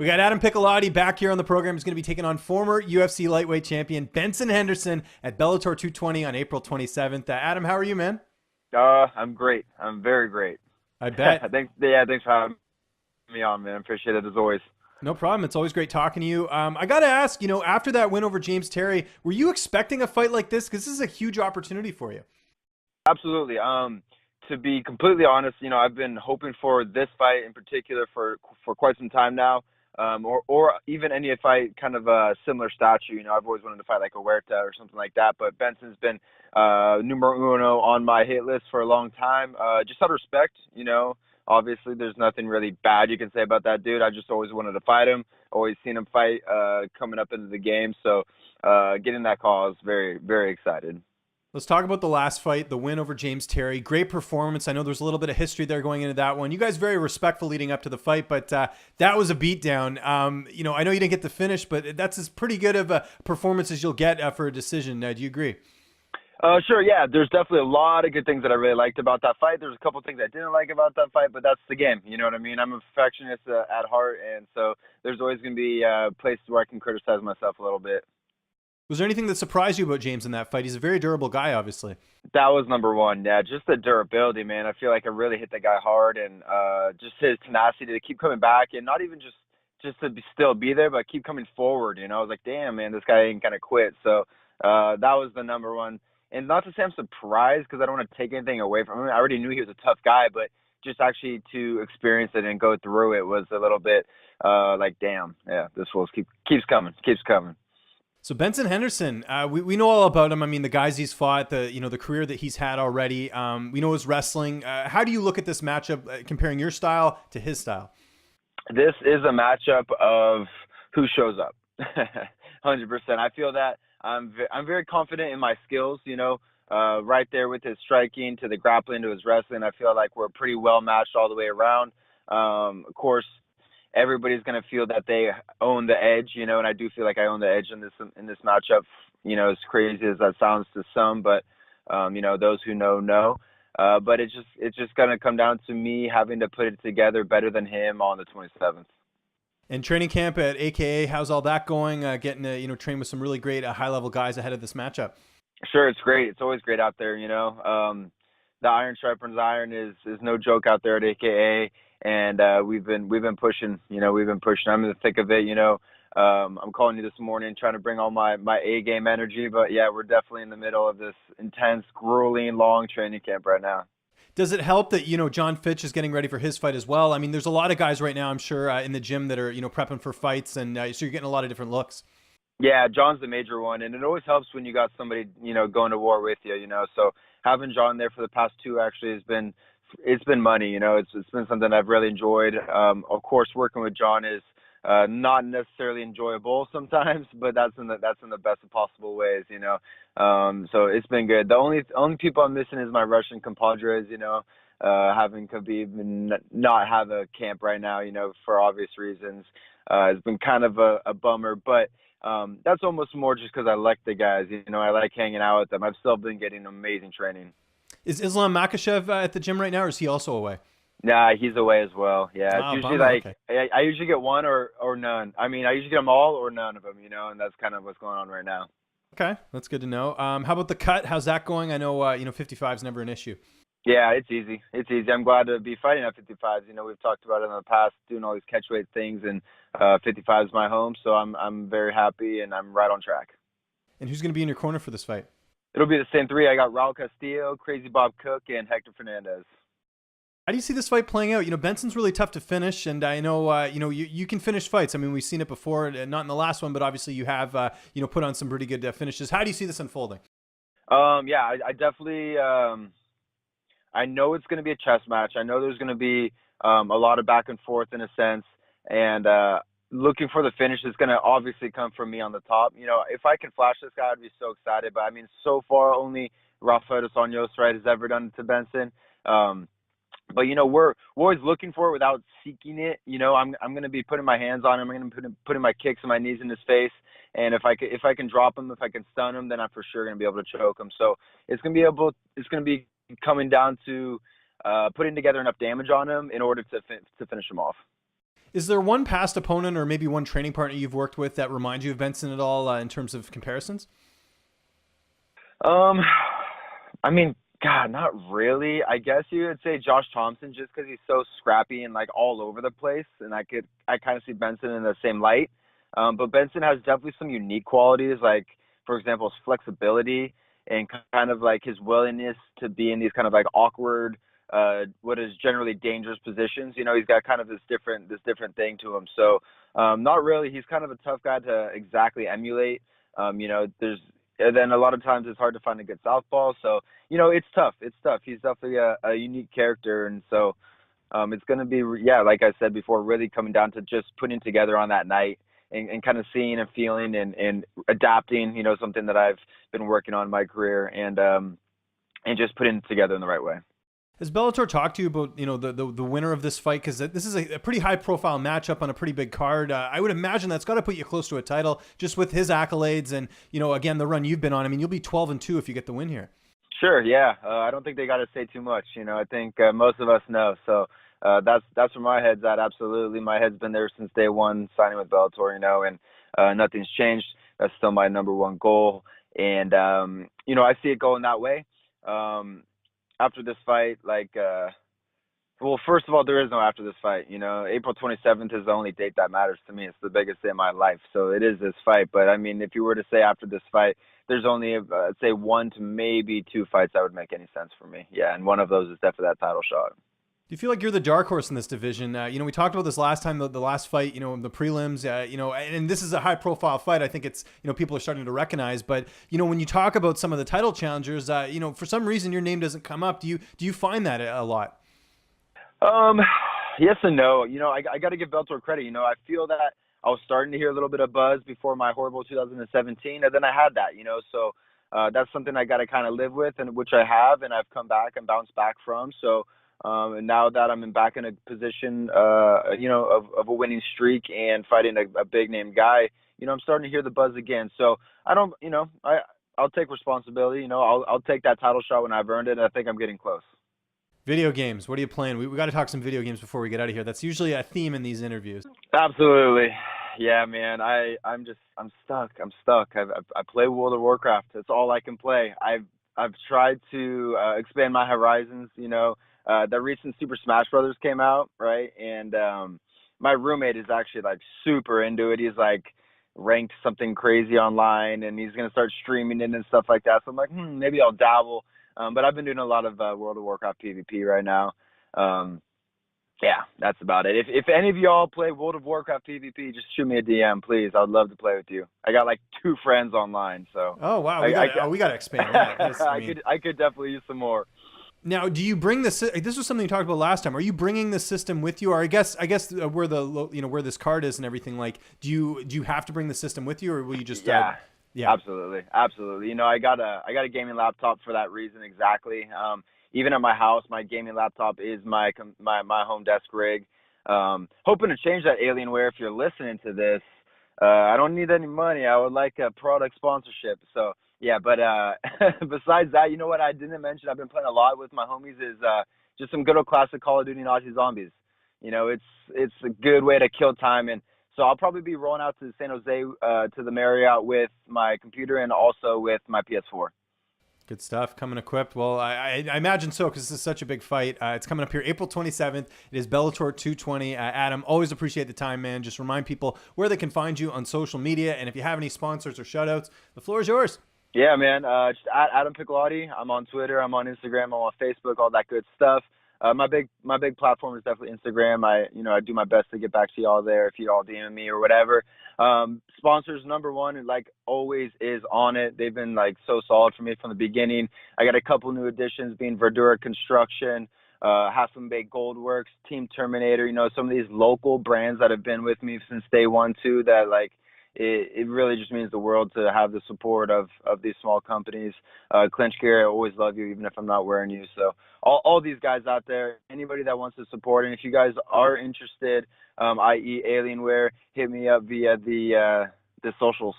We got Adam Piccolotti back here on the program. He's going to be taking on former UFC lightweight champion Benson Henderson at Bellator 220 on April 27th. Adam, how are you, man? I'm great. I'm very great. I bet. Thanks for having me on, man. Appreciate it as always. No problem. It's always great talking to you. I got to ask, after that win over James Terry, were you expecting a fight like this? Because this is a huge opportunity for you. Absolutely. To be completely honest, I've been hoping for this fight in particular for quite some time now. Or even any fight kind of a similar stature. I've always wanted to fight like a Huerta or something like that. But Benson's been numero uno on my hit list for a long time. Just out of respect, obviously there's nothing really bad you can say about that dude. I just always wanted to fight him. Always seen him fight coming up into the game. So getting that call, I was very, very excited. Let's talk about the last fight, the win over James Terry. Great performance. I know there's a little bit of history there going into that one. You guys very respectful leading up to the fight, but that was a beatdown. I know you didn't get the finish, but that's as pretty good of a performance as you'll get for a decision. Do you agree? Sure, yeah. There's definitely a lot of good things that I really liked about that fight. There's a couple things I didn't like about that fight, but that's the game. You know what I mean? I'm a perfectionist at heart, and so there's always going to be places where I can criticize myself a little bit. Was there anything that surprised you about James in that fight? He's a very durable guy, obviously. That was number one. Yeah, just the durability, man. I feel like I really hit the guy hard, and just his tenacity to keep coming back, and not even just to still be there, but keep coming forward. I was like, damn, man, this guy ain't gonna quit. So that was the number one. And not to say I'm surprised, because I don't want to take anything away from him. I already knew he was a tough guy, but just actually to experience it and go through it was a little bit like, damn, yeah, this fool keeps coming. So Benson Henderson, we know all about him. I mean, the guys he's fought, the career that he's had already. We know his wrestling. How do you look at this matchup, comparing your style to his style? This is a matchup of who shows up. 100%. I feel that I'm very confident in my skills. Right there with his striking to the grappling to his wrestling. I feel like we're pretty well matched all the way around. Of course, everybody's going to feel that they own the edge, and I do feel like I own the edge in this matchup, as crazy as that sounds to some, but, those who know. But it's just going to come down to me having to put it together better than him on the 27th. And training camp at AKA, how's all that going? Getting to, train with some really great high-level guys ahead of this matchup. Sure, it's great. It's always great out there, the iron sharpens iron is no joke out there at AKA. And we've been pushing, I'm in the thick of it, I'm calling you this morning trying to bring all my A game energy, but yeah, we're definitely in the middle of this intense, grueling, long training camp right now. Does it help that, John Fitch is getting ready for his fight as well? I mean, there's a lot of guys right now, I'm sure, in the gym that are, prepping for fights, and so you're getting a lot of different looks. Yeah, John's the major one, and it always helps when you got somebody, going to war with you, so having John there for the past two actually it's been money, it's been something I've really enjoyed. Of course, working with John is not necessarily enjoyable sometimes, but that's in the best of possible ways, So it's been good. The only people I'm missing is my Russian compadres, having Khabib not have a camp right now, for obvious reasons. It's been kind of a bummer, but that's almost more just because I like the guys, I like hanging out with them. I've still been getting amazing training. Is Islam Makhachev at the gym right now, or is he also away? Nah, he's away as well. Yeah, it's usually bummer. like Okay. I usually get one or none. I mean, I usually get them all or none of them, and that's kind of what's going on right now. Okay, that's good to know. How about the cut? How's that going? I know, 55 is never an issue. Yeah, it's easy. It's easy. I'm glad to be fighting at 55s. We've talked about it in the past, doing all these catchweight things, and 55 is my home, so I'm very happy, and I'm right on track. And who's going to be in your corner for this fight? It'll be the same three. I got Raul Castillo, Crazy Bob Cook, and Hector Fernandez. How do you see this fight playing out? Benson's really tough to finish, and I know, you can finish fights. I mean, we've seen it before, not in the last one, but obviously you have, put on some pretty good finishes. How do you see this unfolding? Yeah, I definitely, I know it's going to be a chess match. I know there's going to be a lot of back and forth in a sense, and looking for the finish is going to obviously come from me on the top. If I can flash this guy, I'd be so excited. But I mean, so far only Rafael dos Anjos, right, has ever done it to Benson. But we're always looking for it without seeking it. I'm going to be putting my hands on him. I'm going to be putting my kicks and my knees in his face. And if I can drop him, if I can stun him, then I'm for sure going to be able to choke him. So it's going to be coming down to putting together enough damage on him in order to finish him off. Is there one past opponent or maybe one training partner you've worked with that reminds you of Benson at all in terms of comparisons? Um, I mean, God, not really. I guess you would say Josh Thompson just because he's so scrappy and like all over the place, and I kind of see Benson in the same light. But Benson has definitely some unique qualities, like for example, his flexibility and kind of like his willingness to be in these kind of like awkward, what is generally dangerous positions. You know, he's got kind of this different thing to him. So, not really. He's kind of a tough guy to exactly emulate. You know, and then a lot of times it's hard to find a good southpaw. So, you know, it's tough. It's tough. He's definitely a unique character. And so it's going to be, yeah, like I said before, really coming down to just putting together on that night and kind of seeing and feeling and adapting, you know, something that I've been working on in my career and just putting it together in the right way. Has Bellator talked to you about, you know, the winner of this fight? Because this is a pretty high profile matchup on a pretty big card. I would imagine that's got to put you close to a title just with his accolades and, you know, again, the run you've been on. I mean, you'll be 12-2 if you get the win here. Sure, yeah. I don't think they got to say too much. You know, I think most of us know. So that's where my head's at. Absolutely, my head's been there since day one, signing with Bellator. You know, and nothing's changed. That's still my number one goal, and you know, I see it going that way. After this fight, like, well, first of all, there is no after this fight. You know, April 27th is the only date that matters to me. It's the biggest day of my life. So it is this fight. But I mean, if you were to say after this fight, there's only, I'd say 1 to maybe 2 fights that would make any sense for me. Yeah. And one of those is definitely that title shot. Do you feel like you're the dark horse in this division? You know, we talked about this last time, the last fight, you know, the prelims, you know, and this is a high profile fight. I think it's, you know, people are starting to recognize, but, you know, when you talk about some of the title challengers, you know, for some reason your name doesn't come up. Do you find that a lot? Yes and no. You know, I got to give Bellator credit. You know, I feel that I was starting to hear a little bit of buzz before my horrible 2017, and then I had that. You know, so that's something I got to kind of live with, and which I have, and I've come back and bounced back from. So, and now that I'm back in a position, you know, of a winning streak and fighting a big name guy, you know, I'm starting to hear the buzz again. So I don't, you know, I'll take responsibility. You know, I'll take that title shot when I've earned it. And I think I'm getting close. Video games. What are you playing? We got to talk some video games before we get out of here. That's usually a theme in these interviews. Absolutely. Yeah, man. I'm stuck. I play World of Warcraft. That's all I can play. I've tried to expand my horizons. You know, the recent Super Smash Brothers came out, right? And my roommate is actually like super into it. He's like ranked something crazy online, and he's gonna start streaming it and stuff like that. So I'm like, maybe I'll dabble. But I've been doing a lot of World of Warcraft PvP right now. Yeah, that's about it. If any of y'all play World of Warcraft PvP, just shoot me a DM, please. I'd love to play with you. I got like 2 friends online, so. Oh wow, we got to expand that. I could definitely use some more. Now, do you bring this? This was something you talked about last time. Are you bringing the system with you, or I guess where where this card is and everything? Like, do you have to bring the system with you, or will you just? Yeah. Absolutely. You know, I got a gaming laptop for that reason exactly. Even at my house, my gaming laptop is my home desk rig. Hoping to change that, Alienware. If you're listening to this, I don't need any money. I would like a product sponsorship. So yeah, but besides that, you know what I didn't mention? I've been playing a lot with my homies is just some good old classic Call of Duty Nazi Zombies. You know, it's a good way to kill time. And so I'll probably be rolling out to San Jose to the Marriott with my computer and also with my PS4. Good stuff. Coming equipped. Well, I imagine so because this is such a big fight. It's coming up here April 27th. It is Bellator 220. Adam, always appreciate the time, man. Just remind people where they can find you on social media. And if you have any sponsors or shout outs, the floor is yours. Yeah, man. Just at Adam Piccolotti. I'm on Twitter. I'm on Instagram. I'm on Facebook. All that good stuff. My big platform is definitely Instagram. I do my best to get back to y'all there if you all DM me or whatever. Sponsors number one, and like always, is On It. They've been like so solid for me from the beginning. I got a couple new additions being Verdura Construction, Haslam Bay Goldworks, Team Terminator. You know, some of these local brands that have been with me since day one too. That like it really just means the world to have the support of these small companies. Clinch Gear, I always love you, even if I'm not wearing you. So all these guys out there, anybody that wants to support, and if you guys are interested, i.e. Alienware, hit me up via the socials.